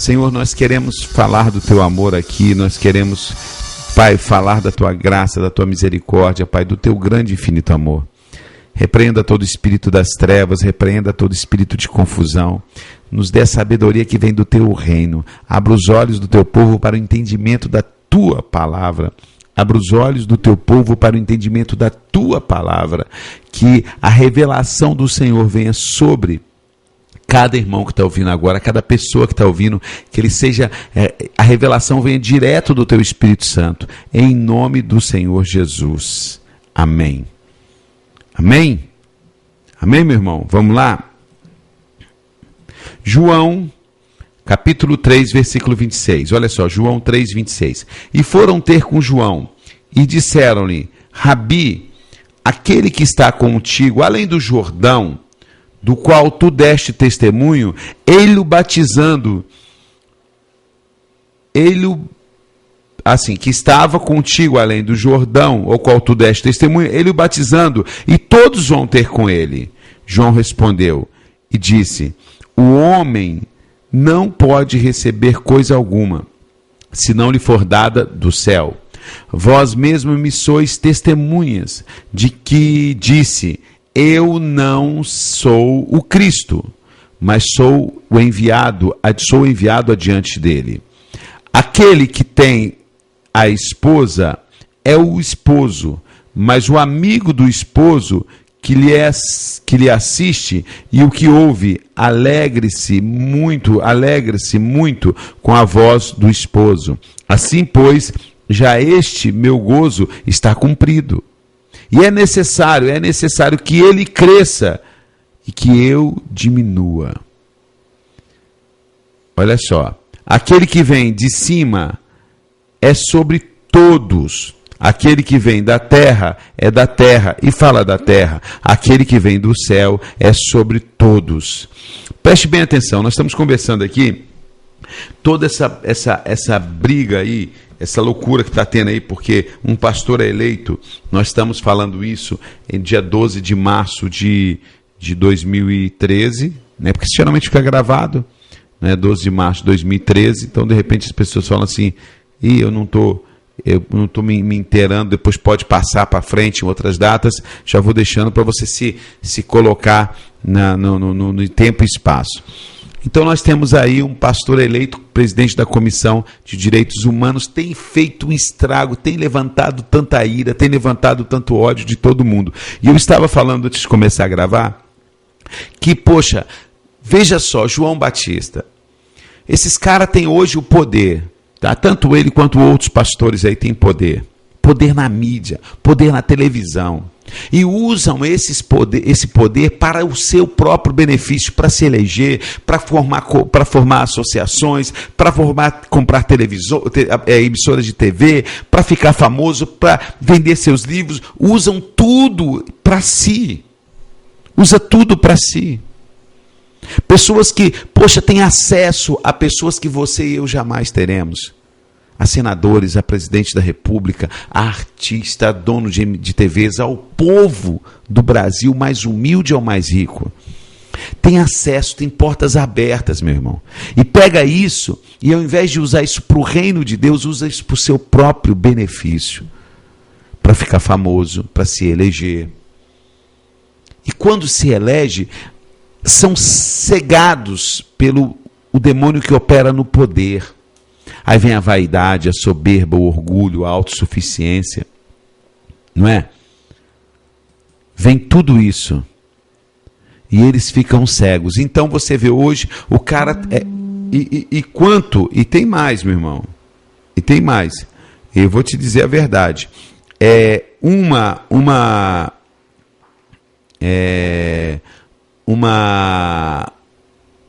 Senhor, nós queremos falar do teu amor aqui, nós queremos, Pai, falar da tua graça, da tua misericórdia, Pai, do teu grande e infinito amor. Repreenda todo espírito das trevas, repreenda todo espírito de confusão. Nos dê a sabedoria que vem do teu reino. Abra os olhos do teu povo para o entendimento da tua palavra. Abra os olhos do teu povo para o entendimento da tua palavra. Que a revelação do Senhor venha sobre cada irmão que está ouvindo agora, cada pessoa que está ouvindo, que ele seja, a revelação venha direto do teu Espírito Santo, em nome do Senhor Jesus. Amém. Amém? Amém, meu irmão? Vamos lá? João, capítulo 3, versículo 26. Olha só, João 3, 26. E foram ter com João, e disseram-lhe: Rabi, aquele que está contigo, além do Jordão, do qual tu deste testemunho, ele-o batizando, que estava contigo além do Jordão, ao qual tu deste testemunho, ele-o batizando, e todos vão ter com ele. João respondeu e disse: o homem não pode receber coisa alguma, se não lhe for dada do céu. Vós mesmos me sois testemunhas de que disse: eu não sou o Cristo, mas sou enviado adiante dele. Aquele que tem a esposa é o esposo, mas o amigo do esposo que lhe assiste e o que ouve, alegre-se muito com a voz do esposo. Assim, pois, já este meu gozo está cumprido. E é necessário que ele cresça e que eu diminua. Olha só, aquele que vem de cima é sobre todos. Aquele que vem da terra é da terra e fala da terra. Aquele que vem do céu é sobre todos. Preste bem atenção, nós estamos conversando aqui, toda essa briga aí, essa loucura que está tendo aí, porque um pastor é eleito. Nós estamos falando isso em dia 12 de março de 2013, né? Porque geralmente fica gravado, né? 12 de março de 2013, então de repente as pessoas falam assim: eu não estou me inteirando, depois pode passar para frente em outras datas. Já vou deixando para você se colocar no tempo e espaço. Então nós temos aí um pastor eleito, presidente da Comissão de Direitos Humanos, tem feito um estrago, tem levantado tanta ira, tem levantado tanto ódio de todo mundo. E eu estava falando antes de começar a gravar, que, poxa, veja só, João Batista, esses caras têm hoje o poder, tá? Tanto ele quanto outros pastores aí têm poder. Poder na mídia, poder na televisão. E usam esse poder para o seu próprio benefício, para se eleger, para formar associações, para comprar emissoras de TV, para ficar famoso, para vender seus livros. Usam tudo para si. Usa tudo para si. Pessoas que, poxa, têm acesso a pessoas que você e eu jamais teremos. A senadores, a presidente da República, a artista, a dono de TVs, ao povo do Brasil, mais humilde ao mais rico. Tem acesso, tem portas abertas, meu irmão. E pega isso, e ao invés de usar isso para o reino de Deus, usa isso para o seu próprio benefício. Para ficar famoso, para se eleger. E quando se elege, são cegados pelo o demônio que opera no poder. Aí vem a vaidade, a soberba, o orgulho, a autossuficiência, não é? Vem tudo isso. E eles ficam cegos. Então você vê hoje, o cara... E tem mais, meu irmão. E tem mais. Eu vou te dizer a verdade.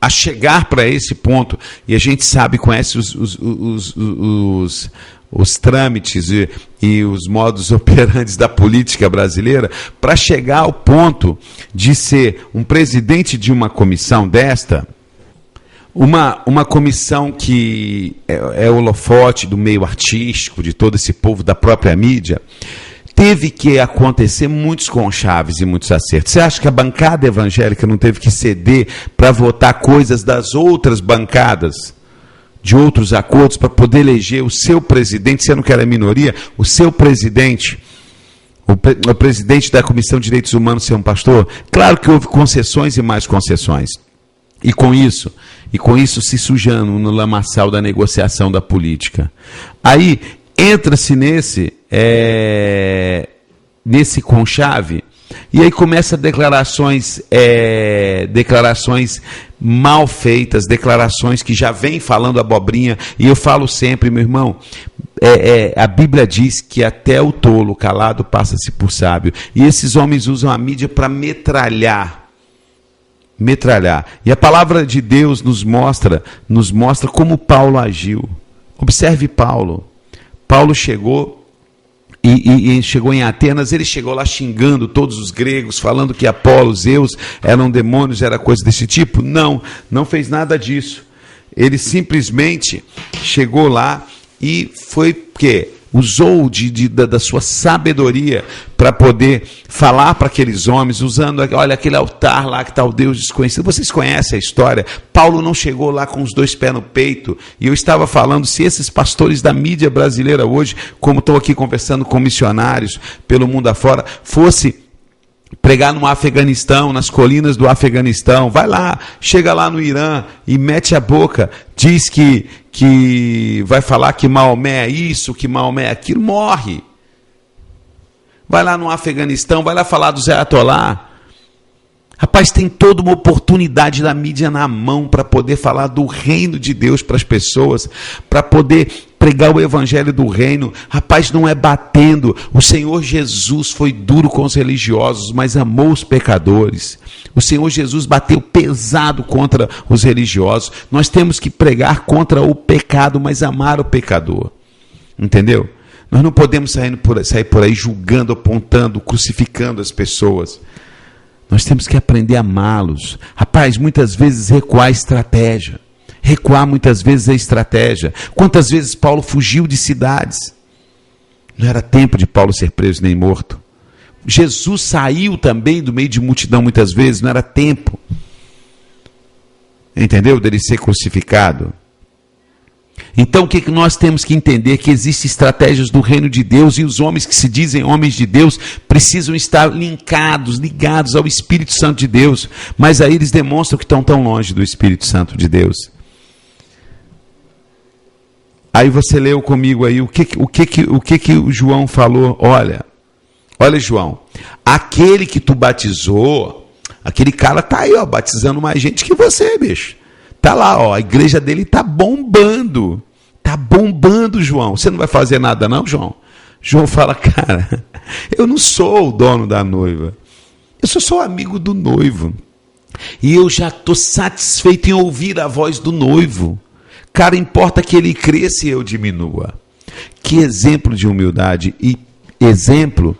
A chegar para esse ponto, e a gente sabe, conhece os trâmites e os modus operandi da política brasileira, para chegar ao ponto de ser um presidente de uma comissão desta, uma comissão que é o holofote do meio artístico, de todo esse povo da própria mídia. Teve que acontecer muitos conchaves e muitos acertos. Você acha que a bancada evangélica não teve que ceder para votar coisas das outras bancadas? de outros acordos para poder eleger o seu presidente, sendo que era minoria, o seu presidente, o presidente da Comissão de Direitos Humanos ser um pastor? Claro que houve concessões e mais concessões. E com isso se sujando no lamaçal da negociação da política. Aí entra-se nesse conchave, e aí começa declarações mal feitas, declarações que já vêm falando abobrinha, e eu falo sempre, meu irmão, a Bíblia diz que até o tolo calado passa-se por sábio, e esses homens usam a mídia para metralhar. E a palavra de Deus nos mostra como Paulo agiu. Observe Paulo. Paulo chegou e chegou em Atenas, ele chegou lá xingando todos os gregos, falando que Apolo, Zeus eram demônios, era coisa desse tipo. Não fez nada disso. Ele simplesmente chegou lá e foi usou da sua sabedoria para poder falar para aqueles homens, usando, olha, aquele altar lá que está o Deus desconhecido. Vocês conhecem a história? Paulo não chegou lá com os 2 pés no peito, e eu estava falando, se esses pastores da mídia brasileira hoje, como estou aqui conversando com missionários pelo mundo afora, fosse pregar no Afeganistão, nas colinas do Afeganistão, vai lá, chega lá no Irã e mete a boca, diz que vai falar que Maomé é isso, que Maomé é aquilo, morre. Vai lá no Afeganistão, vai lá falar do Zé Atolá. Rapaz, tem toda uma oportunidade da mídia na mão para poder falar do reino de Deus para as pessoas, para poder pregar o evangelho do reino. Rapaz, não é batendo. O Senhor Jesus foi duro com os religiosos, mas amou os pecadores. O Senhor Jesus bateu pesado contra os religiosos. Nós temos que pregar contra o pecado, mas amar o pecador. Entendeu? Nós não podemos sair por aí julgando, apontando, crucificando as pessoas. Nós temos que aprender a amá-los. Rapaz, muitas vezes recuar estratégia. Recuar muitas vezes é estratégia. Quantas vezes Paulo fugiu de cidades? Não era tempo de Paulo ser preso nem morto. Jesus saiu também do meio de multidão muitas vezes, não era tempo. Entendeu? Dele ser crucificado. Então o que nós temos que entender? Que existem estratégias do reino de Deus, e os homens que se dizem homens de Deus precisam estar ligados ao Espírito Santo de Deus, mas aí eles demonstram que estão tão longe do Espírito Santo de Deus. Aí você leu comigo aí o que o João falou. Olha João, aquele que tu batizou, aquele cara tá aí, ó, batizando mais gente que você, bicho. Tá lá, ó, a igreja dele tá bombando. Tá bombando, João. Você não vai fazer nada não, João? João fala, cara, eu não sou o dono da noiva. Eu sou só amigo do noivo. E eu já estou satisfeito em ouvir a voz do noivo. Cara, importa que ele cresça e eu diminua. Que exemplo de humildade e exemplo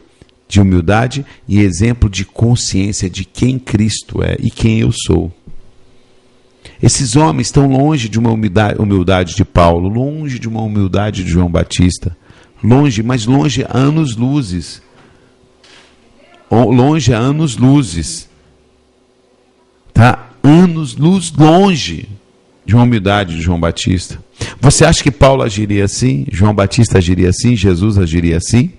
de consciência de quem Cristo é e quem eu sou. Esses homens estão longe de uma humildade de Paulo, longe de uma humildade de João Batista, mas longe a anos-luzes. Longe a anos-luzes. Tá? Anos-luz longe de uma humildade de João Batista. Você acha que Paulo agiria assim? João Batista agiria assim? Jesus agiria assim?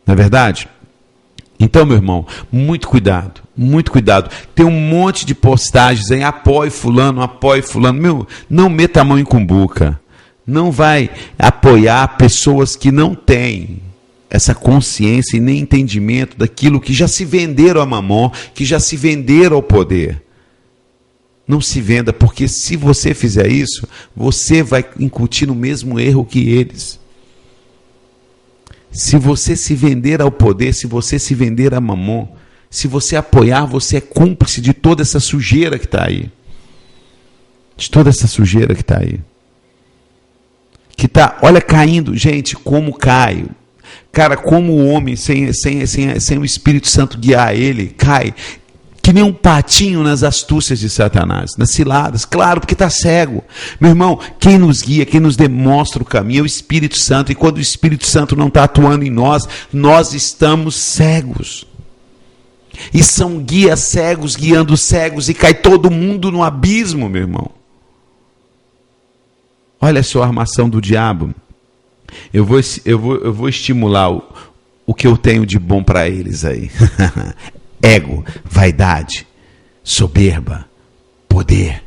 Não é verdade? Então, meu irmão, muito cuidado, muito cuidado. Tem um monte de postagens aí, apoie fulano. Meu, não meta a mão em cumbuca. Não vai apoiar pessoas que não têm essa consciência e nem entendimento daquilo que já se venderam a mamon, que já se venderam ao poder. Não se venda, porque se você fizer isso, você vai incutir no mesmo erro que eles. Se você se vender ao poder, se você se vender a mamon, se você apoiar, você é cúmplice de toda essa sujeira que está aí. De toda essa sujeira que está aí. Que está, olha, caindo. Gente, como cai. Cara, como o homem, sem o Espírito Santo guiar ele, cai. Que nem um patinho nas astúcias de Satanás, nas ciladas, claro, porque está cego. Meu irmão, quem nos guia, quem nos demonstra o caminho é o Espírito Santo, e quando o Espírito Santo não está atuando em nós, nós estamos cegos. E são guias cegos, guiando cegos, e cai todo mundo no abismo, meu irmão. Olha só a armação do diabo. Eu vou estimular o que eu tenho de bom para eles aí. Ego, vaidade, soberba, poder.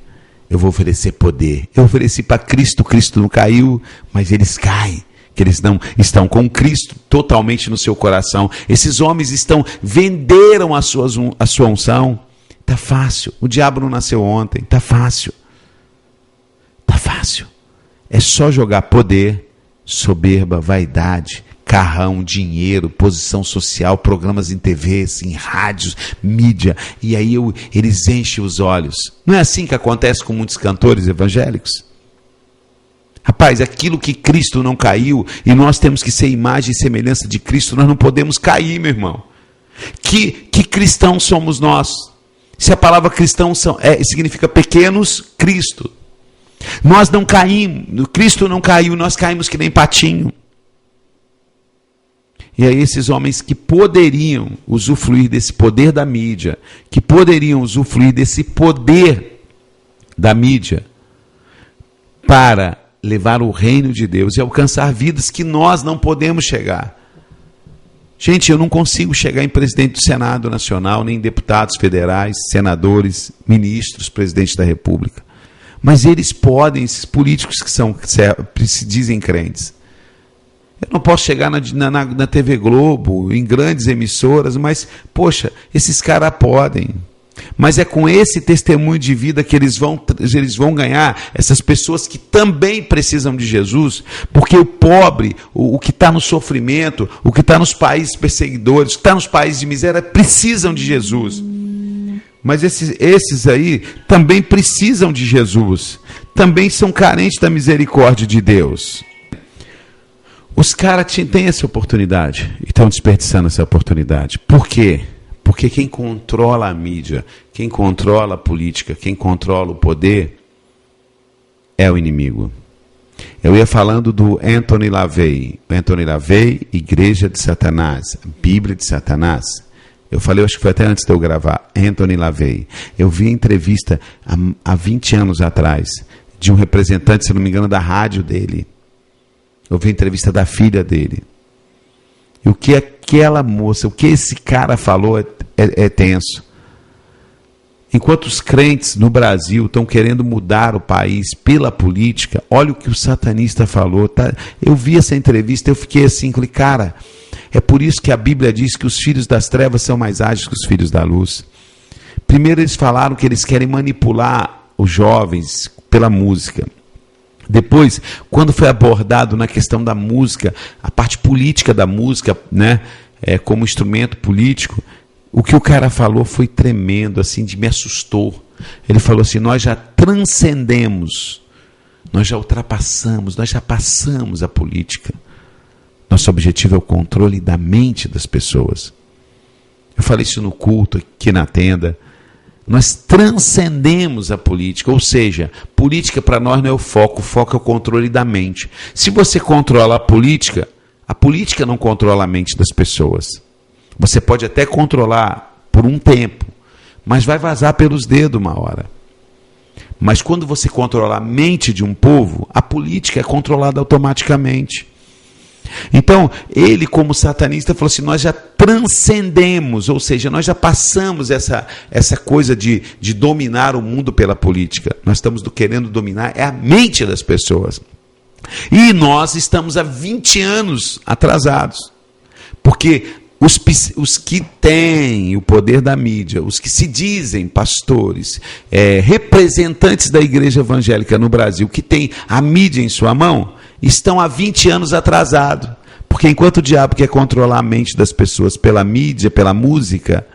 Eu vou oferecer poder. Eu ofereci para Cristo, Cristo não caiu, mas eles caem. Que eles não estão com Cristo totalmente no seu coração. Esses homens venderam a sua unção. Tá fácil. O diabo não nasceu ontem. Tá fácil. Tá fácil. É só jogar poder, soberba, vaidade, carrão, dinheiro, posição social, programas em TV, em rádios, mídia. E aí eles enchem os olhos. Não é assim que acontece com muitos cantores evangélicos? Rapaz, aquilo que Cristo não caiu, e nós temos que ser imagem e semelhança de Cristo, nós não podemos cair, meu irmão. Que cristãos somos nós? Se a palavra cristão significa pequenos Cristo. Nós não caímos, Cristo não caiu, nós caímos que nem patinho. E aí esses homens que poderiam usufruir desse poder da mídia, que poderiam usufruir desse poder da mídia, para levar o reino de Deus e alcançar vidas que nós não podemos chegar. Gente, eu não consigo chegar em presidente do Senado Nacional, nem em deputados federais, senadores, ministros, presidente da República. Mas eles podem, esses políticos que se dizem crentes. Eu não posso chegar na TV Globo, em grandes emissoras, mas, poxa, esses caras podem. Mas é com esse testemunho de vida que eles vão ganhar essas pessoas que também precisam de Jesus, porque o pobre, o que está no sofrimento, o que está nos países perseguidores, o que está nos países de miséria, precisam de Jesus. Mas esses aí também precisam de Jesus, também são carentes da misericórdia de Deus. Os caras têm essa oportunidade e estão desperdiçando essa oportunidade. Por quê? Porque quem controla a mídia, quem controla a política, quem controla o poder é o inimigo. Eu ia falando do Anthony LaVey. Anthony LaVey, Igreja de Satanás, Bíblia de Satanás. Eu falei, acho que foi até antes de eu gravar, Anthony LaVey. Eu vi a entrevista há 20 anos atrás de um representante, se não me engano, da rádio dele. Eu vi a entrevista da filha dele. E o que aquela moça, o que esse cara falou é tenso. Enquanto os crentes no Brasil estão querendo mudar o país pela política, olha o que o satanista falou. Tá? Eu vi essa entrevista, eu fiquei assim, falei, cara, é por isso que a Bíblia diz que os filhos das trevas são mais ágeis que os filhos da luz. Primeiro eles falaram que eles querem manipular os jovens pela música. Depois, quando foi abordado na questão da música, a parte política da música, né, como instrumento político, o que o cara falou foi tremendo, assim, me assustou. Ele falou assim, nós já transcendemos, nós já ultrapassamos, nós já passamos a política. Nosso objetivo é o controle da mente das pessoas. Eu falei isso no culto, aqui na tenda. Nós transcendemos a política, ou seja, política para nós não é o foco é o controle da mente. Se você controla a política não controla a mente das pessoas. Você pode até controlar por um tempo, mas vai vazar pelos dedos uma hora. Mas quando você controla a mente de um povo, a política é controlada automaticamente. Então, ele como satanista falou assim, nós já transcendemos, ou seja, nós já passamos essa coisa de dominar o mundo pela política. Nós estamos querendo dominar a mente das pessoas. E nós estamos há 20 anos atrasados. Porque os que têm o poder da mídia, os que se dizem pastores, representantes da igreja evangélica no Brasil, que têm a mídia em sua mão, estão há 20 anos atrasados. Porque enquanto o diabo quer controlar a mente das pessoas pela mídia, pela música,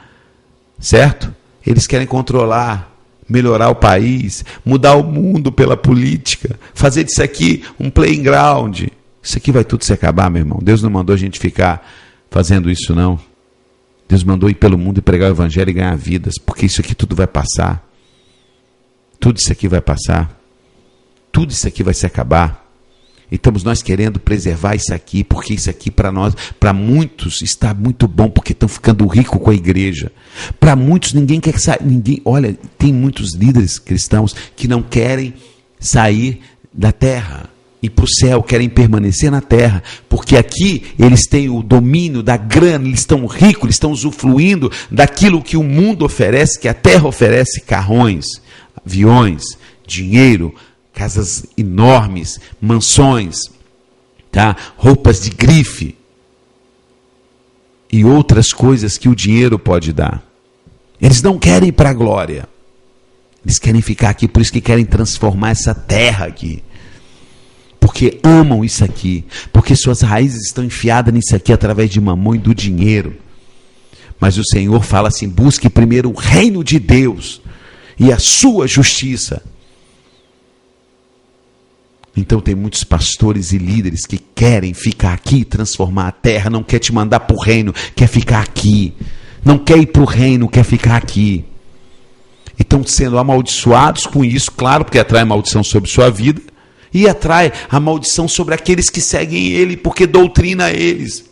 certo? Eles querem controlar, melhorar o país, mudar o mundo pela política, fazer disso aqui um playground. Isso aqui vai tudo se acabar, meu irmão. Deus não mandou a gente ficar fazendo isso, não. Deus mandou ir pelo mundo e pregar o evangelho e ganhar vidas, porque isso aqui tudo vai passar. Tudo isso aqui vai passar. Tudo isso aqui vai se acabar. E estamos nós querendo preservar isso aqui, porque isso aqui para nós, para muitos está muito bom, porque estão ficando ricos com a igreja. Para muitos ninguém quer sair, olha, tem muitos líderes cristãos que não querem sair da terra. ir para o céu, querem permanecer na terra, porque aqui eles têm o domínio da grana, eles estão ricos, eles estão usufruindo daquilo que o mundo oferece, que a terra oferece: carrões, aviões, dinheiro, casas enormes, mansões, tá? Roupas de grife e outras coisas que o dinheiro pode dar. Eles não querem ir para a glória, eles querem ficar aqui, por isso que querem transformar essa terra aqui. Porque amam isso aqui, porque suas raízes estão enfiadas nisso aqui através de mamão e do dinheiro. Mas o Senhor fala assim: busque primeiro o reino de Deus e a sua justiça. Então tem muitos pastores e líderes que querem ficar aqui e transformar a terra, não quer te mandar para o reino, quer ficar aqui. Não quer ir para o reino, quer ficar aqui. E estão sendo amaldiçoados com isso, claro, porque atrai maldição sobre sua vida. E atrai a maldição sobre aqueles que seguem ele, porque doutrina eles.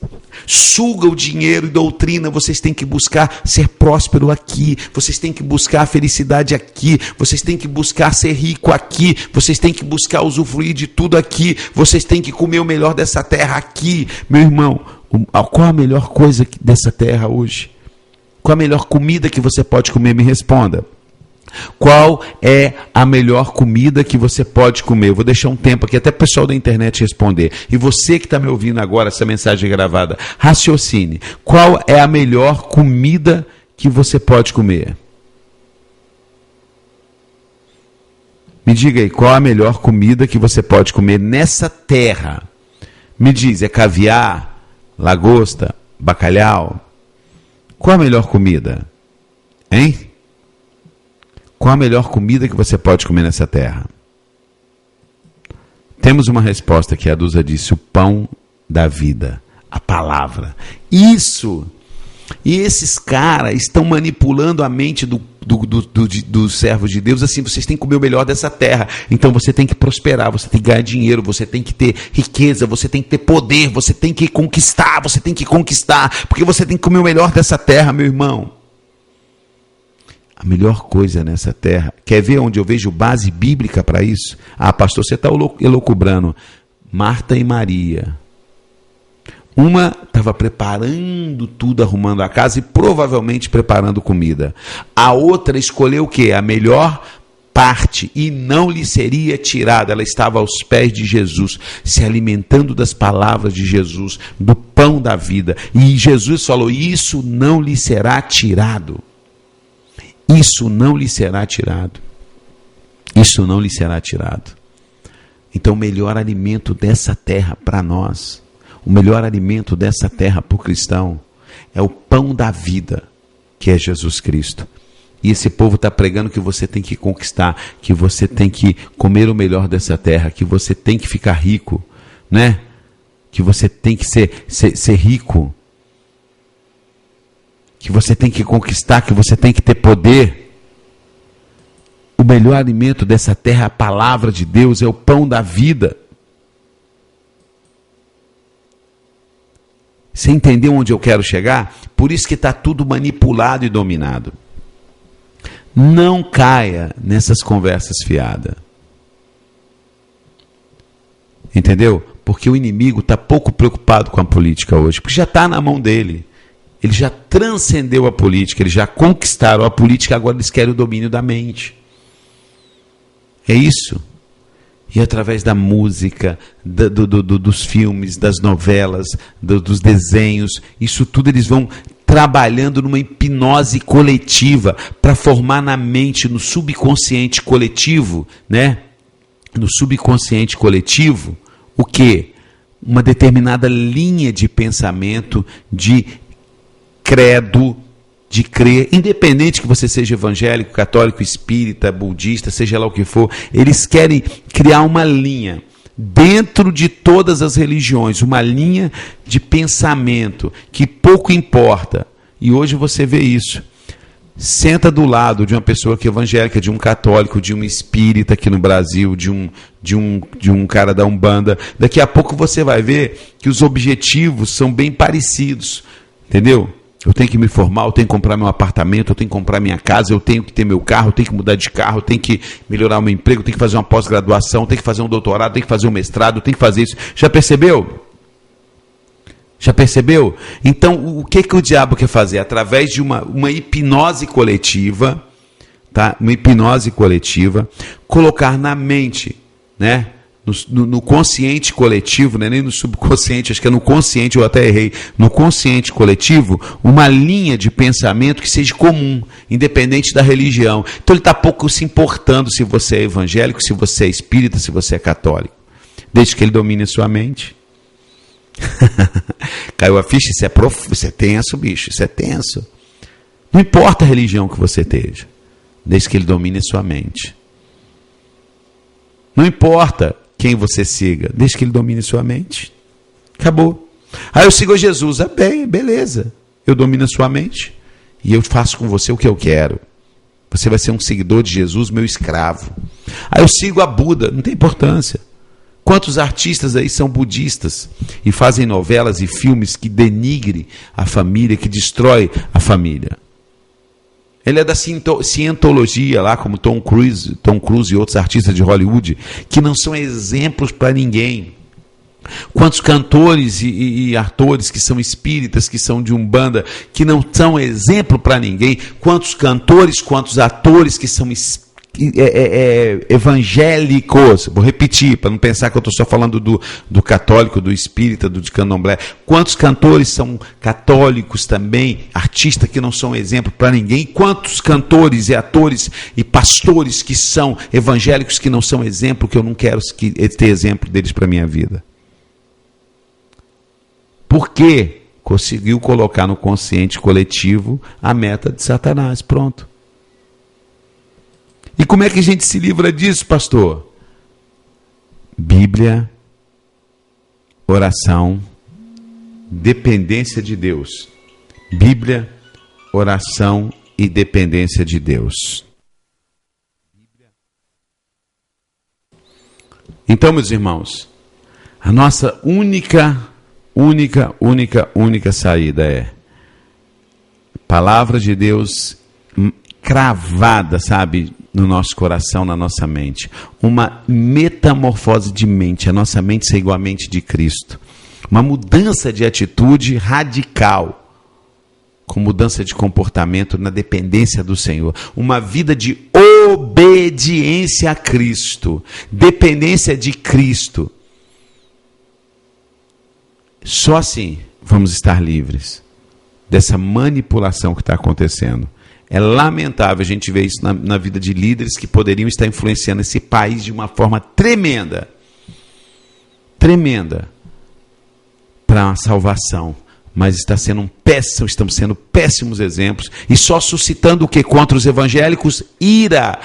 Suga o dinheiro e doutrina. Vocês têm que buscar ser próspero aqui. Vocês têm que buscar a felicidade aqui. Vocês têm que buscar ser rico aqui. Vocês têm que buscar usufruir de tudo aqui. Vocês têm que comer o melhor dessa terra aqui. Meu irmão, qual a melhor coisa dessa terra hoje? Qual a melhor comida que você pode comer? Me responda. Qual é a melhor comida que você pode comer? Eu vou deixar um tempo aqui até o pessoal da internet responder. E você que está me ouvindo agora, essa mensagem gravada, raciocine. Qual é a melhor comida que você pode comer? Me diga aí, qual a melhor comida que você pode comer nessa terra? Me diz, é caviar, lagosta, bacalhau? Qual a melhor comida? Hein? Qual a melhor comida que você pode comer nessa terra? Temos uma resposta que a Dusa disse: o pão da vida, a palavra. Isso! E esses caras estão manipulando a mente dos servos de Deus, assim: vocês têm que comer o melhor dessa terra, então você tem que prosperar, você tem que ganhar dinheiro, você tem que ter riqueza, você tem que ter poder, você tem que conquistar, porque você tem que comer o melhor dessa terra, meu irmão. A melhor coisa nessa terra, quer ver onde eu vejo base bíblica para isso? Ah, pastor, você está elucubrando. Marta e Maria. Uma estava preparando tudo, arrumando a casa e provavelmente preparando comida. A outra escolheu o quê? A melhor parte, e não lhe seria tirada. Ela estava aos pés de Jesus, se alimentando das palavras de Jesus, do pão da vida. E Jesus falou: isso não lhe será tirado. Isso não lhe será tirado. Isso não lhe será tirado. Então o melhor alimento dessa terra para nós, o melhor alimento dessa terra para o cristão, é o pão da vida, que é Jesus Cristo. E esse povo está pregando que você tem que conquistar, que você tem que comer o melhor dessa terra, que você tem que ficar rico, né? Que você tem que ser rico, que você tem que conquistar, que você tem que ter poder. O melhor alimento dessa terra é a palavra de Deus, é o pão da vida. Você entendeu onde eu quero chegar? Por isso que está tudo manipulado e dominado. Não caia nessas conversas fiadas. Entendeu? Porque o inimigo está pouco preocupado com a política hoje, porque já está na mão dele. Ele já transcendeu a política, eles já conquistaram a política, agora eles querem o domínio da mente. É isso. E através da música, dos filmes, das novelas, dos desenhos, isso tudo eles vão trabalhando numa hipnose coletiva para formar na mente, no subconsciente coletivo, né? No subconsciente coletivo, o quê? Uma determinada linha de pensamento, de credo, de crer, independente que você seja evangélico, católico, espírita, budista, seja lá o que for, eles querem criar uma linha dentro de todas as religiões, uma linha de pensamento que pouco importa. E hoje você vê isso. Senta do lado de uma pessoa que é evangélica, de um católico, de um espírita aqui no Brasil, de um cara da Umbanda. Daqui a pouco você vai ver que os objetivos são bem parecidos, entendeu? Eu tenho que me formar, eu tenho que comprar meu apartamento, eu tenho que comprar minha casa, eu tenho que ter meu carro, eu tenho que mudar de carro, eu tenho que melhorar o meu emprego, eu tenho que fazer uma pós-graduação, eu tenho que fazer um doutorado, eu tenho que fazer um mestrado, eu tenho que fazer isso. Já percebeu? Já percebeu? Então, o que o diabo quer fazer? Através de uma hipnose coletiva, tá? Uma hipnose coletiva, colocar na mente, né? No consciente coletivo, né? Nem no subconsciente, acho que é no consciente, eu até errei, no consciente coletivo, uma linha de pensamento que seja comum, independente da religião. Então ele está pouco se importando se você é evangélico, se você é espírita, se você é católico, desde que ele domine a sua mente. Caiu a ficha, isso é tenso, bicho, isso é tenso. Não importa a religião que você esteja, desde que ele domine a sua mente. Não importa quem você siga, desde que ele domine sua mente. Acabou. Aí eu sigo a Jesus. Bem, beleza. Eu domino a sua mente e eu faço com você o que eu quero. Você vai ser um seguidor de Jesus, meu escravo. Aí eu sigo a Buda. Não tem importância. Quantos artistas aí são budistas e fazem novelas e filmes que denigrem a família, que destrói a família? Ele é da cientologia lá, como Tom Cruise e outros artistas de Hollywood, que não são exemplos para ninguém. Quantos cantores e atores que são espíritas, que são de Umbanda, que não são exemplo para ninguém. Quantos cantores, quantos atores que são evangélicos, vou repetir, para não pensar que eu estou só falando do católico, do espírita, do de candomblé. Quantos cantores são católicos também, artistas que não são exemplo para ninguém? Quantos cantores e atores e pastores que são evangélicos que não são exemplo, que eu não quero ter exemplo deles para a minha vida? Por que conseguiu colocar no consciente coletivo a meta de Satanás? Pronto. E como é que a gente se livra disso, pastor? Bíblia, oração, dependência de Deus. Bíblia, oração e dependência de Deus. Então, meus irmãos, a nossa única saída é palavra de Deus cravada, sabe, no nosso coração, na nossa mente. Uma metamorfose de mente, a nossa mente ser igual à mente de Cristo. Uma mudança de atitude radical, com mudança de comportamento na dependência do Senhor. Uma vida de obediência a Cristo, dependência de Cristo. Só assim vamos estar livres dessa manipulação que está acontecendo. É lamentável a gente ver isso na vida de líderes que poderiam estar influenciando esse país de uma forma tremenda. Tremenda. Para a salvação. Mas estamos sendo péssimos exemplos. E só suscitando o que contra os evangélicos? Ira.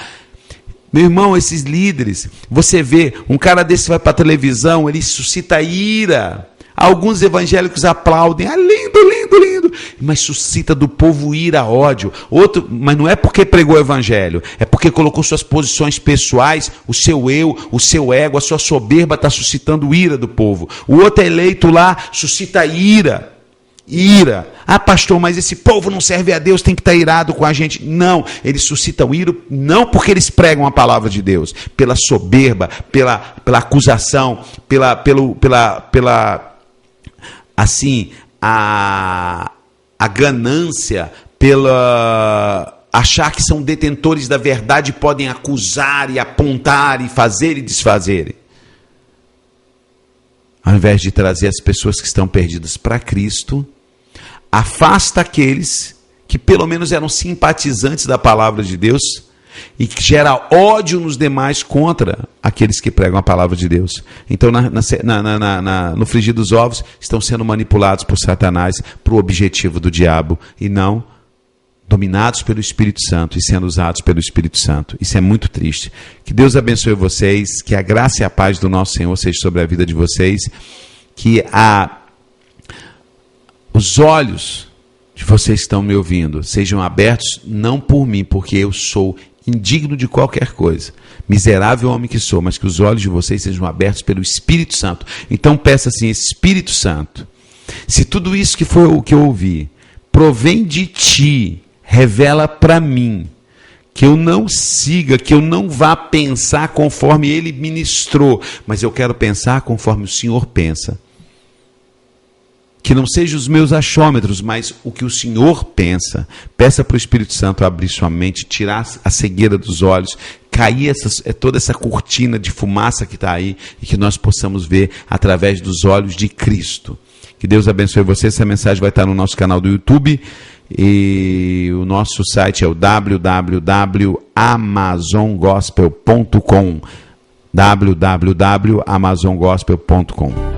Meu irmão, esses líderes, você vê, um cara desse vai para a televisão, ele suscita ira. Alguns evangélicos aplaudem, lindo, lindo, lindo, mas suscita do povo ira, ódio. Outro, mas não é porque pregou o evangelho, é porque colocou suas posições pessoais, o seu eu, o seu ego, a sua soberba está suscitando ira do povo. O outro eleito lá suscita ira. Ah, pastor, mas esse povo não serve a Deus, tem que estar irado com a gente. Não, eles suscitam ira não porque eles pregam a palavra de Deus, pela soberba, pela acusação, assim, a ganância, pela achar que são detentores da verdade, podem acusar e apontar e fazer e desfazer. Ao invés de trazer as pessoas que estão perdidas para Cristo, afasta aqueles que pelo menos eram simpatizantes da palavra de Deus e que gera ódio nos demais contra aqueles que pregam a palavra de Deus. Então, no frigir dos ovos, estão sendo manipulados por Satanás para o objetivo do diabo e não dominados pelo Espírito Santo e sendo usados pelo Espírito Santo. Isso é muito triste. Que Deus abençoe vocês, que a graça e a paz do nosso Senhor seja sobre a vida de vocês, que os olhos de vocês que estão me ouvindo sejam abertos, não por mim, porque eu sou indigno de qualquer coisa, miserável homem que sou, mas que os olhos de vocês sejam abertos pelo Espírito Santo. Então peça assim: Espírito Santo, se tudo isso que foi o que eu ouvi provém de ti, revela para mim, que eu não siga, que eu não vá pensar conforme ele ministrou, mas eu quero pensar conforme o Senhor pensa. Que não sejam os meus achômetros, mas o que o Senhor pensa. Peça para o Espírito Santo abrir sua mente, tirar a cegueira dos olhos, cair toda essa cortina de fumaça que está aí, e que nós possamos ver através dos olhos de Cristo. Que Deus abençoe você. Essa mensagem vai estar no nosso canal do YouTube. E o nosso site é o www.amazongospel.com www.amazongospel.com